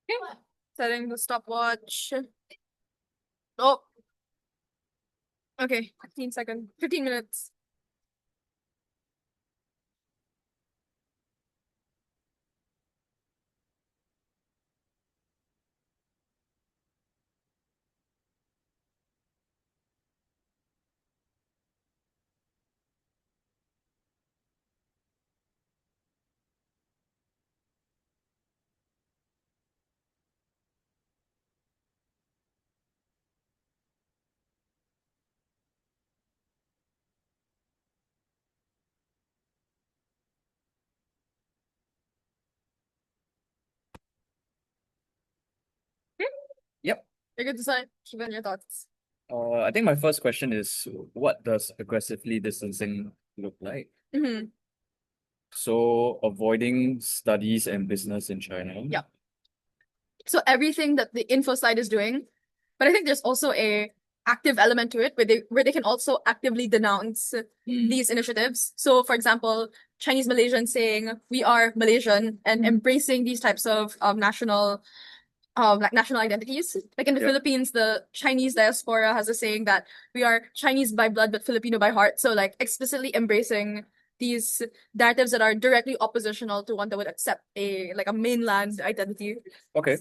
Okay. Setting the stopwatch. Oh, okay. 15 seconds. 15 minutes. Okay. Yep. You're good to start. Keep in your thoughts. I think my first question is, what does aggressively distancing look like? Mm-hmm. So, avoiding studies and business in China. Yeah. So everything that the info side is doing, but I think there's also a active element to it where they can also actively denounce these initiatives. So for example, Chinese Malaysians saying we are Malaysian and embracing these types of like national identities. Like in the Yep. Philippines, the Chinese diaspora has a saying that we are Chinese by blood but Filipino by heart. So like explicitly embracing these narratives that are directly oppositional to one that would accept a like a mainland identity. Okay.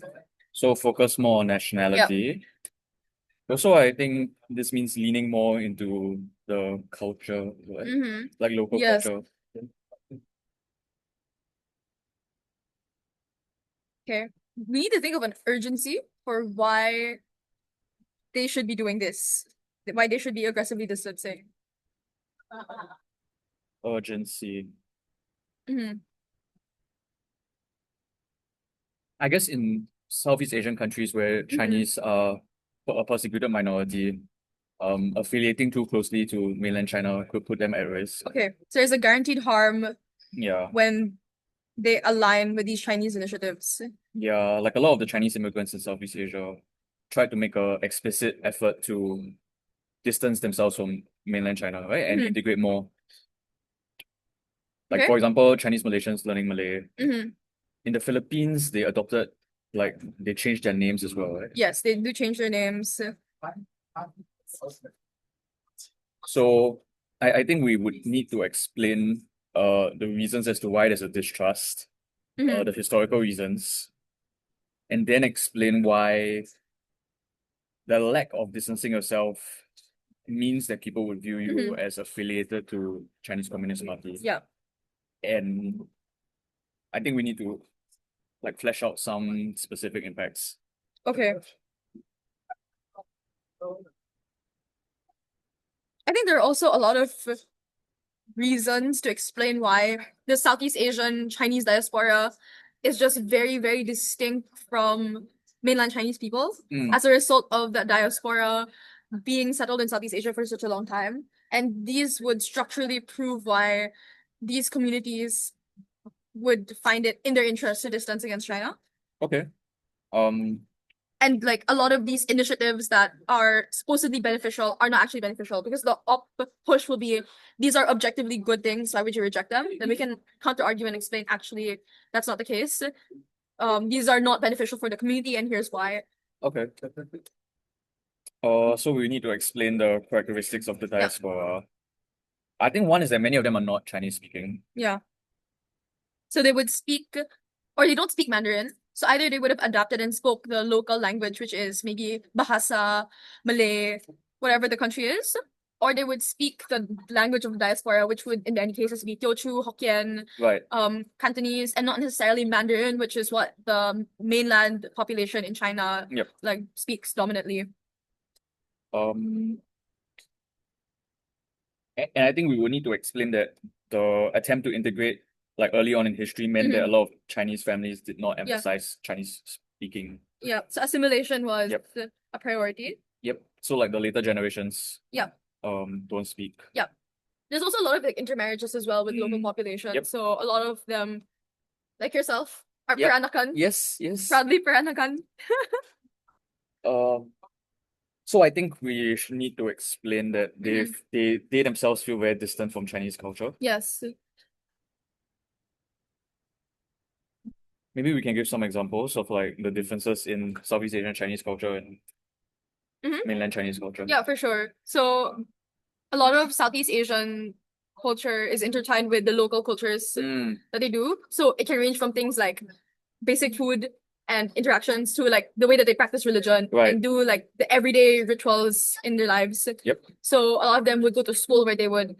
So, focus more on Yeah. nationality. Also, I think this means leaning more into the culture, right? Mm-hmm. Like local Yes. culture. Okay. We need to think of an urgency for why they should be doing this, why they should be aggressively distancing. Urgency. Mm-hmm. I guess in Southeast Asian countries where Mm-hmm. Chinese are a persecuted minority, affiliating too closely to mainland China could put them at risk. Okay. So there's a guaranteed harm Yeah. when they align with these Chinese initiatives. Yeah, like a lot of the Chinese immigrants in Southeast Asia tried to make a explicit effort to distance themselves from mainland China, right? And Mm-hmm. integrate more. Like Okay. for example, Chinese Malaysians learning Malay. Mm-hmm. In the Philippines, they adopted like they changed their names as well, right? Yes, they do change their names. So I think we would need to explain the reasons as to why there's a distrust, Mm-hmm. the historical reasons, and then explain why the lack of distancing yourself means that people would view you Mm-hmm. as affiliated to Chinese Communist Party. Yeah. And I think we need to like flesh out some specific impacts. Okay. I think there are also a lot of reasons to explain why the Southeast Asian Chinese diaspora is just very, very distinct from mainland Chinese people as a result of that diaspora being settled in Southeast Asia for such a long time. And these would structurally prove why these communities would find it in their interest to distance against China. Okay. Um, And like a lot of these initiatives that are supposedly beneficial are not actually beneficial because the push will be these are objectively good things. Why would you reject them? Then we can counter argue and explain actually that's not the case. These are not beneficial for the community, and here's why. okay. So we need to explain the characteristics of the Yeah, diaspora. I think one is that many of them are not Chinese speaking. yeah. So they would speak, or they don't speak Mandarin. So either they would have adapted and spoke the local language, which is maybe Bahasa, Malay, whatever the country is, or they would speak the language of the diaspora, which would in many cases be Teochew, Hokkien, Right. Cantonese, and not necessarily Mandarin, which is what the mainland population in China Yep. like speaks dominantly. Um, and I think we will need to explain that the attempt to integrate like early on in history meant that a lot of Chinese families did not Yeah, emphasize Chinese speaking. yeah. So assimilation was Yep. a priority. Yep. So like the later generations Yeah, don't speak. yeah. There's also a lot of like intermarriages as well with local population. Yep. So a lot of them, like yourself, are Yep. Peranakan, Yes, yes. proudly Peranakan. Um, so I think we need to explain that they themselves feel very distant from Chinese culture. Yes. maybe we can give some examples of like the differences in Southeast Asian Chinese culture and mainland Chinese culture. Yeah, for sure. So a lot of Southeast Asian culture is intertwined with the local cultures that they do. So it can range from things like basic food and interactions to like the way that they practice religion and do like the everyday rituals in their lives. Yep. So a lot of them would go to school where they would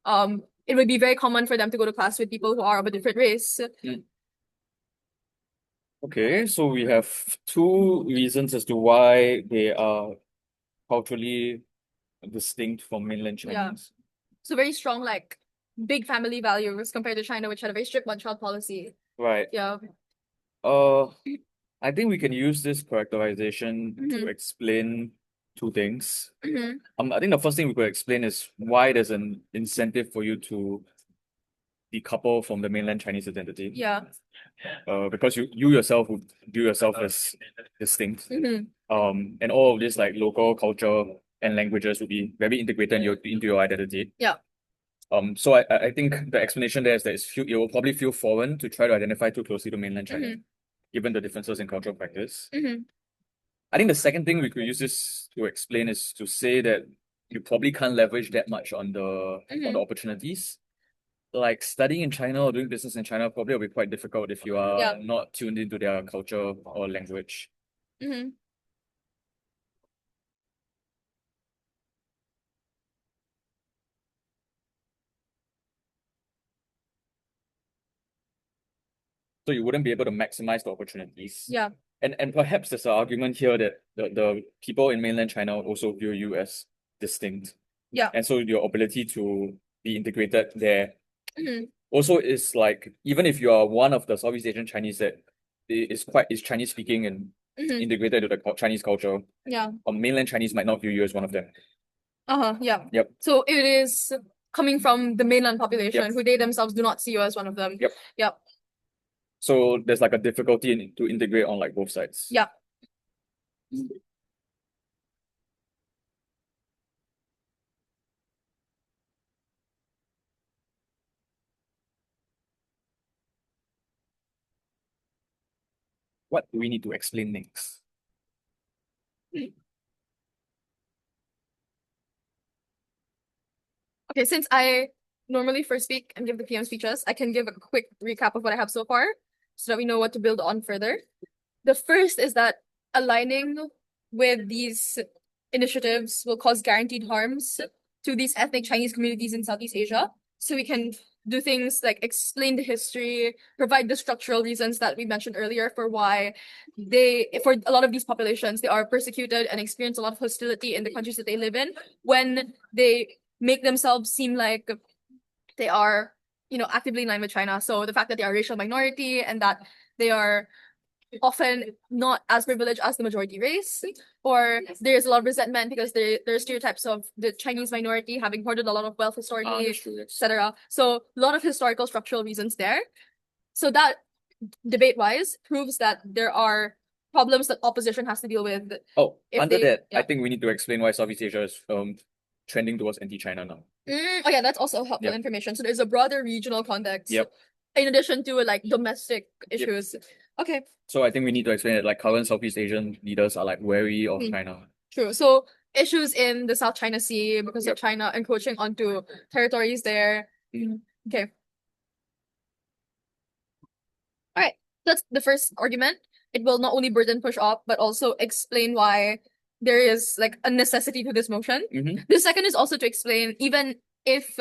it would be very common for them to go to class with people who are of a different race. Okay, so we have two reasons as to why they are culturally distinct from mainland Yeah. Chinese. So very strong, like big family values compared to China, which had a very strict one-child policy. Right. Yeah. I think we can use this characterization to explain two things. I think the first thing we could explain is why there's an incentive for you to decouple from the mainland Chinese identity. Yeah. Because you yourself would view yourself as distinct. And all of this like local culture and languages would be very integrated into your identity. Yeah. So I think the explanation there is that it will probably feel foreign to try to identify too closely to mainland China, given the differences in cultural practice. I think the second thing we could use this to explain is to say that you probably can't leverage that much on the opportunities. Like studying in China or doing business in China probably will be quite difficult if you are not tuned into their culture or language. So you wouldn't be able to maximize the opportunities. Yeah. And perhaps there's an argument here that the people in mainland China also view you as distinct. Yeah. And so your ability to be integrated there also is like, even if you are one of the Southeast Asian Chinese that is Chinese speaking and integrated into the Chinese culture, mainland Chinese might not view you as one of them. Yeah. Yep. So it is coming from the mainland population who they themselves do not see you as one of them. Yep. So there's like a difficulty to integrate on like both sides. Yeah. What do we need to explain next? Okay, since I normally first speak and give the PM speeches, I can give a quick recap of what I have so far so that we know what to build on further. The first is that aligning with these initiatives will cause guaranteed harms to these ethnic Chinese communities in Southeast Asia. So we can do things like explain the history, provide the structural reasons that we mentioned earlier for why for a lot of these populations, they are persecuted and experience a lot of hostility in the countries that they live in when they make themselves seem like they are, actively in line with China. So the fact that they are a racial minority and that they are often not as privileged as the majority race, or there's a lot of resentment because there are stereotypes of the Chinese minority having hoarded a lot of wealth historically, etc. So a lot of historical structural reasons there. So that debate-wise proves that there are problems that opposition has to deal with. I think we need to explain why Southeast Asia is trending towards anti-China now. Oh yeah, that's also helpful information. So there's a broader regional context. In addition to like domestic issues. Okay. So I think we need to explain that like current Southeast Asian leaders are like wary of China. True. So issues in the South China Sea because of China encroaching onto territories there. Okay. All right. That's the first argument. It will not only burden push off, but also explain why there is like a necessity to this motion. The second is also to explain, even if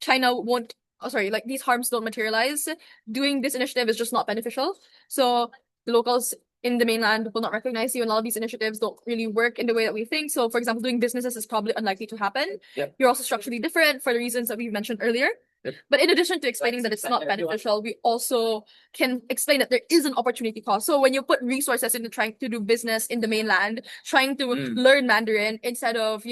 China won't, like these harms don't materialize, doing this initiative is just not beneficial. So the locals in the mainland will not recognize you, and a lot of these initiatives don't really work in the way that we think. So, for example, doing businesses is probably unlikely to happen. You're also structurally different for the reasons that we've mentioned earlier. But in addition to explaining that it's not beneficial, we also can explain that there is an opportunity cost. So when you put resources into trying to do business in the mainland, trying to learn Mandarin instead of,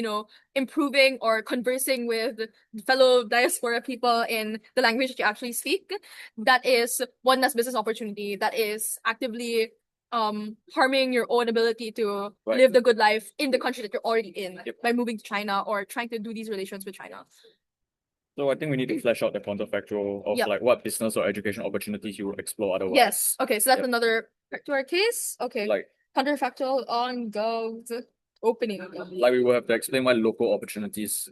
improving or conversing with fellow diaspora people in the language that you actually speak, that is one less business opportunity that is actively harming your own ability to live the good life in the country that you're already in by moving to China or trying to do these relations with China. So I think we need to flesh out the counterfactual of Yep. like what business or education opportunities you will explore otherwise. Yes. Okay, so that's Yep. another to our case. Okay. Like Counterfactual on go opening. like we will have to explain why local opportunities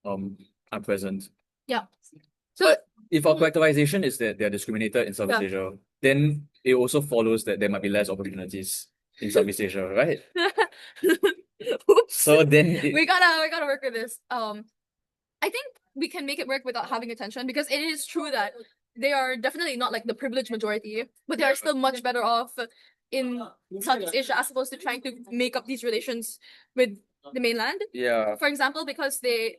are present. Yeah. So But if our collectivization is that they're discriminated in Southeast Yeah. Asia, then it also follows that there might be less opportunities in Southeast Asia, right? Oops. So then we gotta work with this. I think we can make it work without having attention because it is true that they are definitely not like the privileged majority, but they are still much better off in Southeast Asia as opposed to trying to make up these relations with the mainland. yeah. For example, because they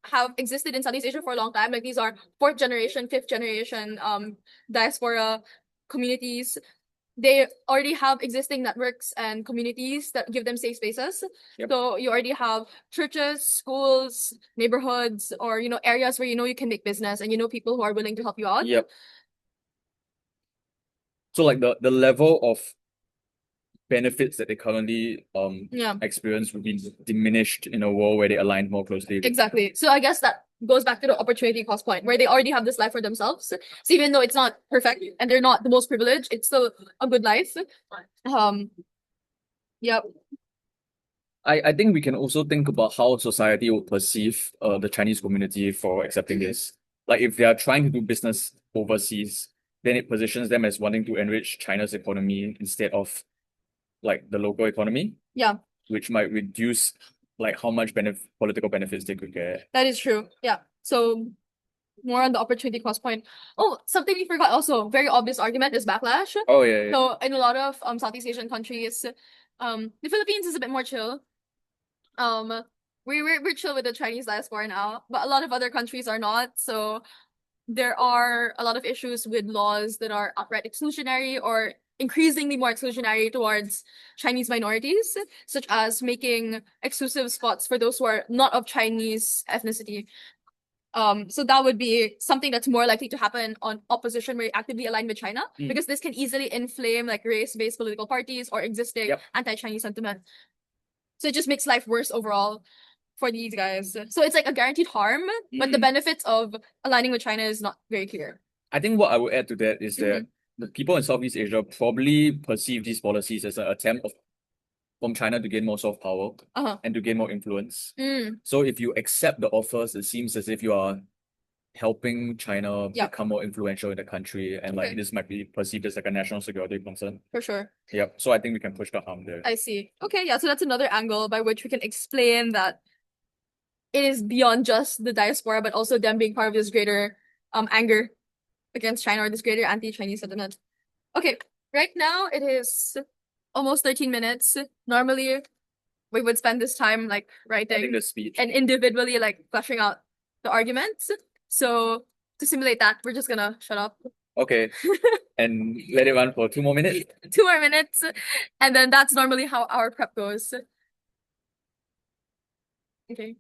have existed in Southeast Asia for a long time, like these are fourth generation, fifth generation diaspora communities. They already have existing networks and communities that give them safe spaces. Yep. So you already have churches, schools, neighborhoods, or areas where you can make business and people who are willing to help you out. Yep. So like the level of benefits that they currently Yeah. experience would be diminished in a world where they align more closely with. Exactly. So I guess that goes back to the opportunity cost point where they already have this life for themselves. So even though it's not perfect and they're not the most privileged, it's still a good life. Yep. I think we can also think about how society will perceive the Chinese community for accepting this. Like if they are trying to do business overseas, then it positions them as wanting to enrich China's economy instead of like the local economy. Yeah. Which might reduce like how much political benefits they could get. That is true. Yeah. So more on the opportunity cost point. Oh, something we forgot also, very obvious argument is backlash. Oh yeah. So in a lot of Southeast Asian countries, the Philippines is a bit more chill. We're chill with the Chinese diaspora now, but a lot of other countries are not. So there are a lot of issues with laws that are outright exclusionary or increasingly more exclusionary towards Chinese minorities, such as making exclusive spots for those who are not of Chinese ethnicity. So that would be something that's more likely to happen on opposition where you actively align with China, because this can easily inflame like race-based political parties or existing anti-Chinese sentiment. So it just makes life worse overall for these guys. So it's like a guaranteed harm, but the benefits of aligning with China is not very clear. I think what I would add to that is that the people in Southeast Asia probably perceive these policies as an attempt from China to gain more soft power and to gain more influence. So if you accept the offers, it seems as if you are helping China become more influential in the country, and like this might be perceived as like a national security concern. For sure. Yep. So I think we can push the harm there. I see. Okay, yeah, so that's another angle by which we can explain that it is beyond just the diaspora, but also them being part of this greater anger against China or this greater anti-Chinese sentiment. Okay, right now it is almost 13 minutes. Normally, we would spend this time like writing the speech and individually like fleshing out the arguments. So to simulate that, we're just gonna shut up. Okay. And let it run for 2 more minutes. 2 more minutes. And then that's normally how our prep goes. Okay.